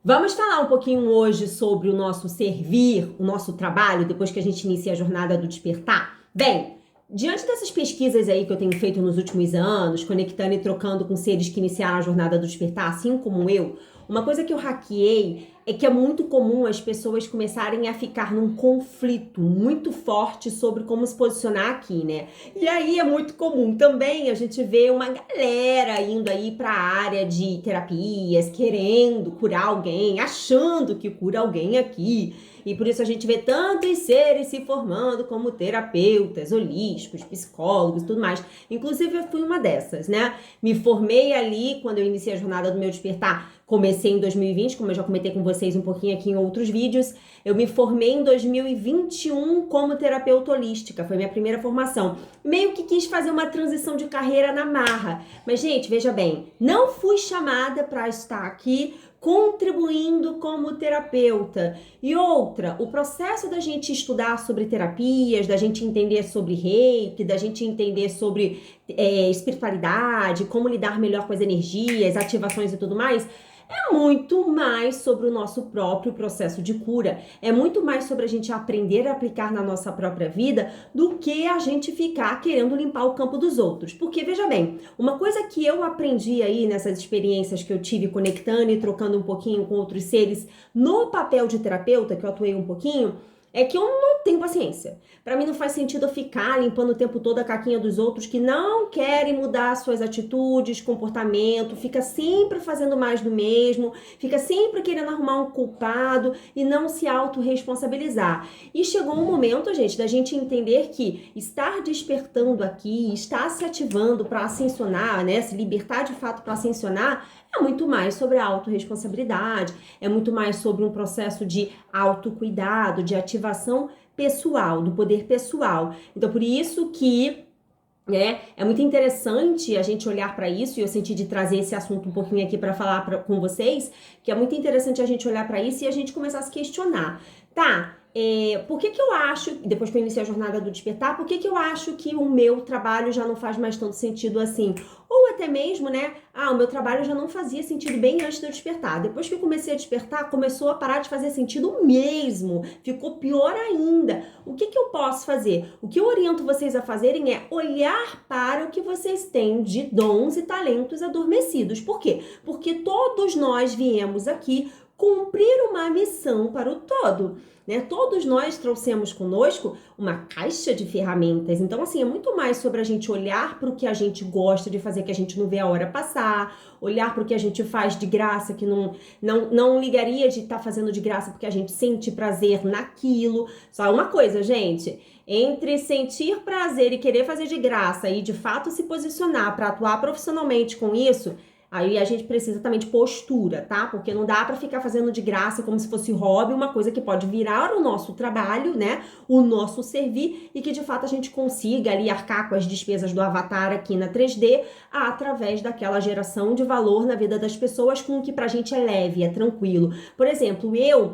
Vamos falar um pouquinho hoje sobre o nosso servir, o nosso trabalho, depois que a gente inicia a jornada do despertar? Bem, diante dessas pesquisas aí que eu tenho feito nos últimos anos, conectando e trocando com seres que iniciaram a jornada do despertar, assim como eu, uma coisa que eu hackeei é que é muito comum as pessoas começarem a ficar num conflito muito forte sobre como se posicionar aqui, né? E aí é muito comum também a gente ver uma galera indo aí para a área de terapias, querendo curar alguém, achando que cura alguém aqui. E por isso a gente vê tantos seres se formando como terapeutas, holísticos, psicólogos e tudo mais. Inclusive eu fui uma dessas, né? Me formei ali quando eu iniciei a jornada do meu despertar. Comecei em 2020, como eu já comentei com vocês um pouquinho aqui em outros vídeos. Eu me formei em 2021 como terapeuta holística, foi minha primeira formação. Meio que quis fazer uma transição de carreira na marra. Mas, gente, veja bem, não fui chamada para estar aqui contribuindo como terapeuta. E outra, o processo da gente estudar sobre terapias, da gente entender sobre reiki, da gente entender sobre espiritualidade, como lidar melhor com as energias, ativações e tudo mais, é muito mais sobre o nosso próprio processo de cura. É muito mais sobre a gente aprender a aplicar na nossa própria vida do que a gente ficar querendo limpar o campo dos outros. Porque, veja bem, uma coisa que eu aprendi aí nessas experiências que eu tive conectando e trocando um pouquinho com outros seres no papel de terapeuta, que eu atuei um pouquinho, é que eu não tenho paciência. Para mim não faz sentido eu ficar limpando o tempo todo a caquinha dos outros que não querem mudar suas atitudes, comportamento, fica sempre fazendo mais do mesmo, fica sempre querendo arrumar um culpado e não se autorresponsabilizar. E chegou um momento, gente, da gente entender que estar despertando aqui, estar se ativando para ascensionar, né, se libertar de fato para ascensionar, é muito mais sobre a autorresponsabilidade, é muito mais sobre um processo de autocuidado, de ativação pessoal, do poder pessoal. Então, por isso que é muito interessante a gente olhar para isso, e eu senti de trazer esse assunto um pouquinho aqui para falar com vocês, que é muito interessante a gente olhar para isso e a gente começar a se questionar. Tá, por que que eu acho, depois que eu iniciei a jornada do despertar, por que que eu acho que o meu trabalho já não faz mais tanto sentido assim? Ou até mesmo, né, o meu trabalho já não fazia sentido bem antes de eu despertar. Depois que eu comecei a despertar, começou a parar de fazer sentido mesmo. Ficou pior ainda. O que que eu posso fazer? O que eu oriento vocês a fazerem é olhar para o que vocês têm de dons e talentos adormecidos. Por quê? Porque todos nós viemos aqui cumprir uma missão para o todo, né? Todos nós trouxemos conosco uma caixa de ferramentas. Então, assim, é muito mais sobre a gente olhar para o que a gente gosta de fazer, que a gente não vê a hora passar, olhar para o que a gente faz de graça, que não ligaria de estar fazendo de graça porque a gente sente prazer naquilo. Só uma coisa, gente, entre sentir prazer e querer fazer de graça e de fato se posicionar para atuar profissionalmente com isso, aí a gente precisa também de postura, tá? Porque não dá pra ficar fazendo de graça como se fosse hobby, uma coisa que pode virar o nosso trabalho, né? O nosso servir e que de fato a gente consiga ali arcar com as despesas do avatar aqui na 3D através daquela geração de valor na vida das pessoas com o que pra gente é leve, é tranquilo. Por exemplo, eu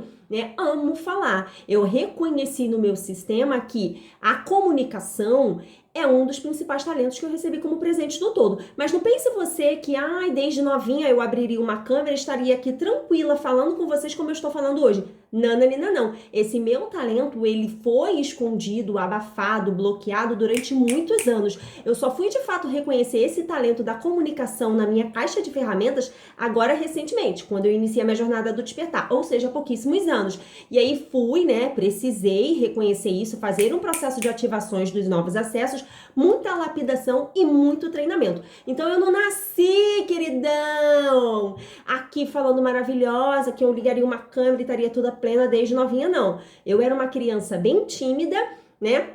amo falar. Eu reconheci no meu sistema que a comunicação é um dos principais talentos que eu recebi como presente do todo. Mas não pense você que, desde novinha eu abriria uma câmera e estaria aqui tranquila falando com vocês como eu estou falando hoje. Não, não, não, não. Esse meu talento, ele foi escondido, abafado, bloqueado durante muitos anos. Eu só fui de fato reconhecer esse talento da comunicação na minha caixa de ferramentas agora recentemente, quando eu iniciei a minha jornada do despertar, ou seja, há pouquíssimos anos. E aí fui, precisei reconhecer isso, fazer um processo de ativações dos novos acessos, muita lapidação e muito treinamento. Então eu não nasci, queridão, aqui falando maravilhosa, que eu ligaria uma câmera e estaria toda plena desde novinha, não. Eu era uma criança bem tímida, né?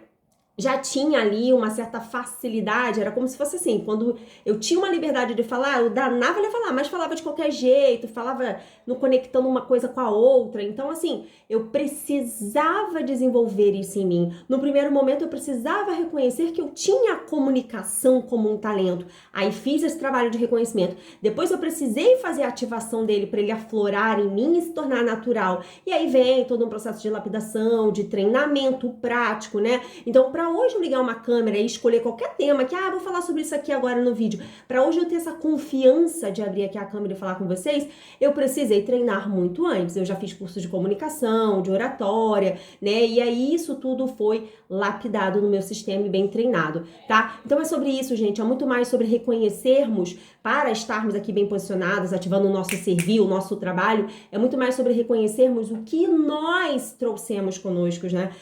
Já tinha ali uma certa facilidade, era como se fosse assim, quando eu tinha uma liberdade de falar, eu danava de falar, mas falava de qualquer jeito, falava no conectando uma coisa com a outra. Então, assim, eu precisava desenvolver isso em mim. No primeiro momento, eu precisava reconhecer que eu tinha a comunicação como um talento. Aí fiz esse trabalho de reconhecimento. Depois eu precisei fazer a ativação dele para ele aflorar em mim e se tornar natural. E aí vem todo um processo de lapidação, de treinamento prático, né? Então, para para hoje eu ligar uma câmera e escolher qualquer tema que, vou falar sobre isso aqui agora no vídeo, para hoje eu ter essa confiança de abrir aqui a câmera e falar com vocês, eu precisei treinar muito antes. Eu já fiz curso de comunicação, de oratória, né? E aí isso tudo foi lapidado no meu sistema e bem treinado, tá? Então é sobre isso, gente. É muito mais sobre reconhecermos, para estarmos aqui bem posicionados, ativando o nosso servir, o nosso trabalho, é muito mais sobre reconhecermos o que nós trouxemos conosco, né?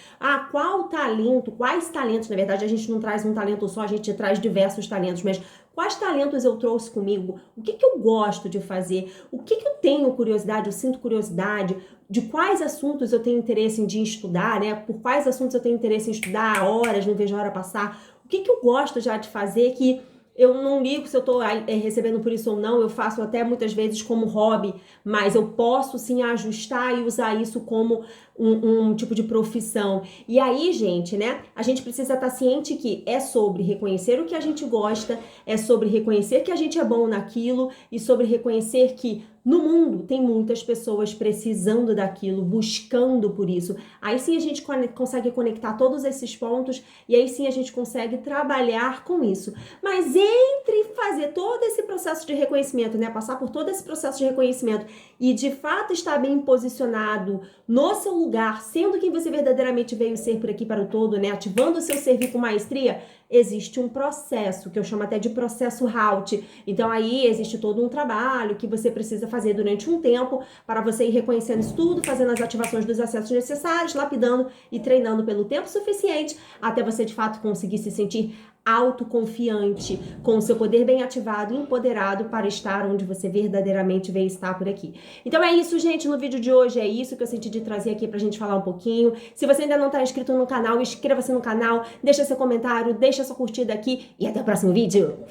Qual talento, quais talentos, na verdade a gente não traz um talento só, a gente traz diversos talentos, mas quais talentos eu trouxe comigo? O que eu gosto de fazer? O que eu tenho curiosidade, eu sinto curiosidade? De quais assuntos eu tenho interesse em estudar, né? Por quais assuntos eu tenho interesse em estudar horas, não vejo a hora passar? O que eu gosto já de fazer que eu não ligo se eu tô recebendo por isso ou não, eu faço até muitas vezes como hobby, mas eu posso sim ajustar e usar isso como um tipo de profissão. E aí, gente, né, a gente precisa estar ciente que é sobre reconhecer o que a gente gosta, é sobre reconhecer que a gente é bom naquilo e sobre reconhecer que no mundo tem muitas pessoas precisando daquilo, buscando por isso. Aí sim a gente consegue conectar todos esses pontos e aí sim a gente consegue trabalhar com isso. Mas entre fazer todo esse processo de reconhecimento, né, passar por todo esse processo de reconhecimento e de fato estar bem posicionado no seu lugar, sendo quem você verdadeiramente veio ser por aqui para o todo, né, ativando o seu servir com maestria, existe um processo, que eu chamo até de processo HALT. Então aí existe todo um trabalho que você precisa fazer durante um tempo para você ir reconhecendo isso tudo, fazendo as ativações dos acessos necessários, lapidando e treinando pelo tempo suficiente até você de fato conseguir se sentir autoconfiante, com o seu poder bem ativado e empoderado para estar onde você verdadeiramente veio estar por aqui. Então é isso, gente, no vídeo de hoje é isso que eu senti de trazer aqui pra gente falar um pouquinho. Se você ainda não tá inscrito no canal, inscreva-se no canal, deixa seu comentário, deixa sua curtida aqui e até o próximo vídeo.